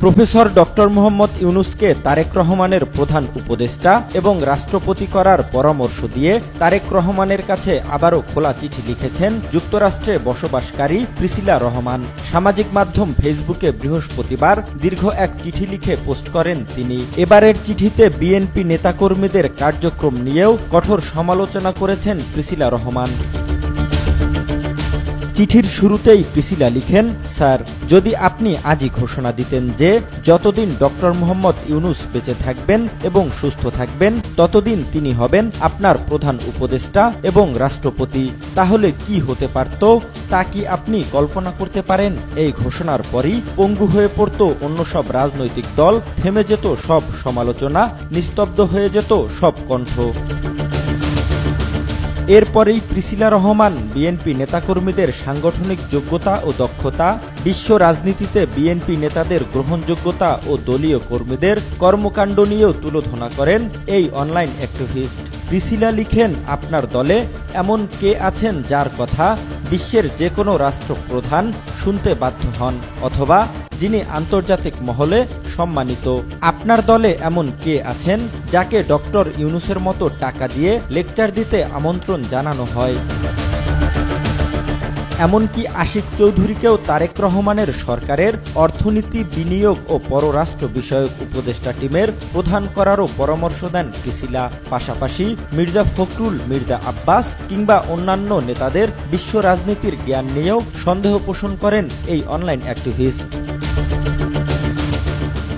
Professor doctor Mohammad ইউনূসকে Tarique রহমানের প্রধান উপদেষ্টা এবং রাষ্ট্রপতি করার পরামর্শ দিয়ে তারেক রহমানের কাছে আবারও খোলা চিঠি লিখেছেন যুক্তরাষ্ট্রে বসবাসকারী প্রিসিলা রহমান। সামাজিক মাধ্যম ফেসবুকে বৃহস্পতিবার দীর্ঘ এক চিঠি লিখে পোস্ট করেন তিনি। এবারের চিঠিতে বিএনপি নেতাকর্মীদের কার্যক্রম নিয়েও কঠোর সমালোচনা করেছেন প্রিসিলা রহমান। চিঠির শুরুতেই প্রিসিলা লিখেন, স্যার, যদি আপনি আজই ঘোষণা দিতেন যে যতদিন ডক্টর মোহাম্মদ ইউনূস বেঁচে থাকবেন এবং সুস্থ থাকবেন ততদিন তিনি হবেন আপনার প্রধান উপদেষ্টা এবং রাষ্ট্রপতি, তাহলে কি হতে পারত তা কি আপনি কল্পনা করতে পারেন? এই ঘোষণার পরই পঙ্গু হয়ে পড়ত অন্য সব রাজনৈতিক দল, থেমে যেত সব সমালোচনা, নিস্তব্ধ হয়ে যেত সব কণ্ঠ। এরপরেই প্রিসিলা রহমান বিএনপি নেতাকর্মীদের সাংগঠনিক যোগ্যতা ও দক্ষতা, বিশ্ব রাজনীতিতে বিএনপি নেতাদের গ্রহণযোগ্যতা ও দলীয় কর্মীদের কর্মকাণ্ড নিয়েও তুলোধনা করেন এই অনলাইন অ্যাক্টিভিস্ট। প্রিসিলা লিখেন, আপনার দলে এমন কে আছেন যার কথা বিশ্বের যে কোনো রাষ্ট্রপ্রধান শুনতে বাধ্য হন অথবা যিনি আন্তর্জাতিক মহলে সম্মানিত? আপনার দলে এমন কে আছেন যাকে ডক্টর ইউনূসের মতো টাকা দিয়ে লেকচার দিতে আমন্ত্রণ জানানো হয়? এমনকি আশিক চৌধুরীকেও তারেক রহমানের সরকারের অর্থনীতি, বিনিয়োগ ও পররাষ্ট্র বিষয়ক উপদেষ্টা টিমের প্রধান করারও পরামর্শ দেন প্রিসিলা। পাশাপাশি মির্জা ফখরুল, মির্জা আব্বাস কিংবা অন্যান্য নেতাদের বিশ্ব রাজনীতির জ্ঞান নিয়েও সন্দেহ পোষণ করেন এই অনলাইন অ্যাক্টিভিস্ট।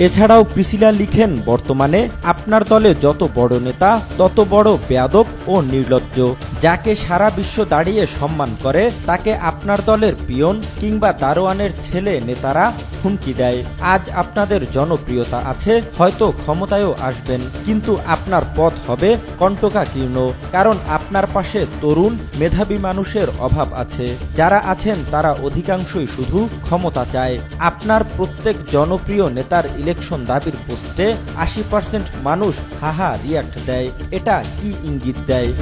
এছাড়াও প্রিসিলা লিখেন, বর্তমানে আপনার দলে যত বড় নেতা তত বড় বেয়াদব ও নির্লজ্জ। যাকে সারা বিশ্ব দাঁড়িয়ে সম্মান করে তাকে আপনার দলের পিয়ন কিংবা দারোয়ানের ছেলে নেতারা হুমকি দেয়। আজ আপনাদের জনপ্রিয়তা আছে, হয়তো ক্ষমতায়ও আসবেন, কিন্তু আপনার পথ হবে কণ্টকাকীর্ণ, কারণ আপনার পাশে তরুণ মেধাবী মানুষের অভাব আছে। যারা আছেন তারা অধিকাংশই শুধু ক্ষমতা চায়। আপনার প্রত্যেক জনপ্রিয় নেতার ইলেকশন দাবির পোস্টে 80% মানুষ হাহা রিয়াক্ট দেয়। এটা কি ইঙ্গিত দেয়?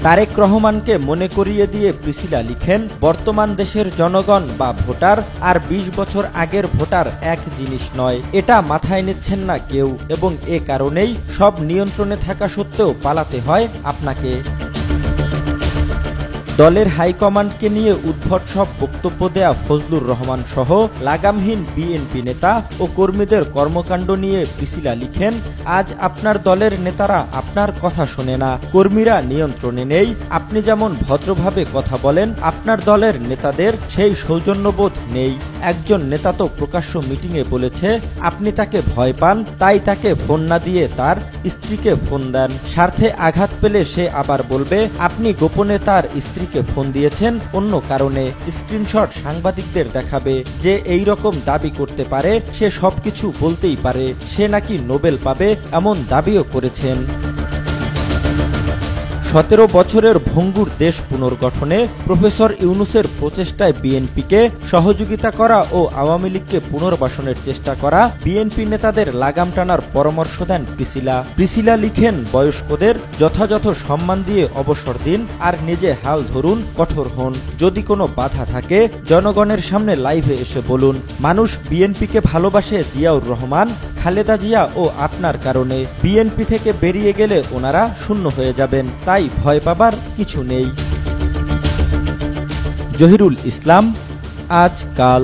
তারেক রহমানকে মনে করিয়ে দিয়ে প্রিসিলা লিখেন, বর্তমান দেশের জনগণ বা ভোটার আর 20 বছর আগের ভোটার এক জিনিস নয়। এটা মাথায় নিচ্ছেন না কেউ, এবং এ কারণেই সব নিয়ন্ত্রণে থাকা সত্ত্বেও পালাতে হয় আপনাকে। দলের হাইকমান্ডকে নিয়ে উদ্ভট সব বক্তব্য দেয়া ফজলুর রহমান সহ লাগামহীন বিএনপি নেতা ও কর্মীদের কর্মকাণ্ড নিয়ে প্রিসিলা লিখেন, আজ আপনার দলের নেতারা আপনার কথা শোনে না, কর্মীরা নিয়ন্ত্রণে নেই। আপনি যেমন ভদ্রভাবে কথা বলেন, আপনার দলের নেতাদের সেই সৌজন্যবোধ নেই। একজন নেতা তো প্রকাশ্য মিটিংয়ে বলেছে আপনি তাকে ভয় পান, তাই তাকে ফোন না দিয়ে তার স্ত্রীকে ফোন দেন। স্বার্থে আঘাত পেলে সে আবার বলবে আপনি গোপনে তার স্ত্রী ফোন দিয়েছেন অন্য কারণে। স্ক্রিনশট সাংবাদিকদের দেখাবে যে এই রকম দাবি করতে পারে, সে সবকিছু বলতেই পারে, সে নাকি নোবেল পাবে, এমন দাবিও করেছেন। 17 বছরের ভঙ্গুর দেশ পুনর্গঠনে প্রফেসর ইউনূসের প্রচেষ্টায় বিএনপিকে সহযোগিতা করা ও আওয়ামী লীগকে পুনর্বাসনের চেষ্টা করা বিএনপি নেতাদের লাগাম টানার পরামর্শ দেন প্রিসিলা। প্রিসিলা লিখেন, বয়স্কদের যথাযথ সম্মান দিয়ে অবসর দিন আর নিজে হাল ধরুন, কঠোর হন। যদি কোনো বাধা থাকে জনগণের সামনে লাইভে এসে বলুন। মানুষ বিএনপিকে ভালোবাসে জিয়াউর রহমান, খালেদা জিয়া ও আপনার কারণে। বিএনপি থেকে বেরিয়ে গেলে ওনারা শূন্য হয়ে যাবেন, তাই ভয় পাবার কিছু নেই। জহিরুল ইসলাম, আজ কাল।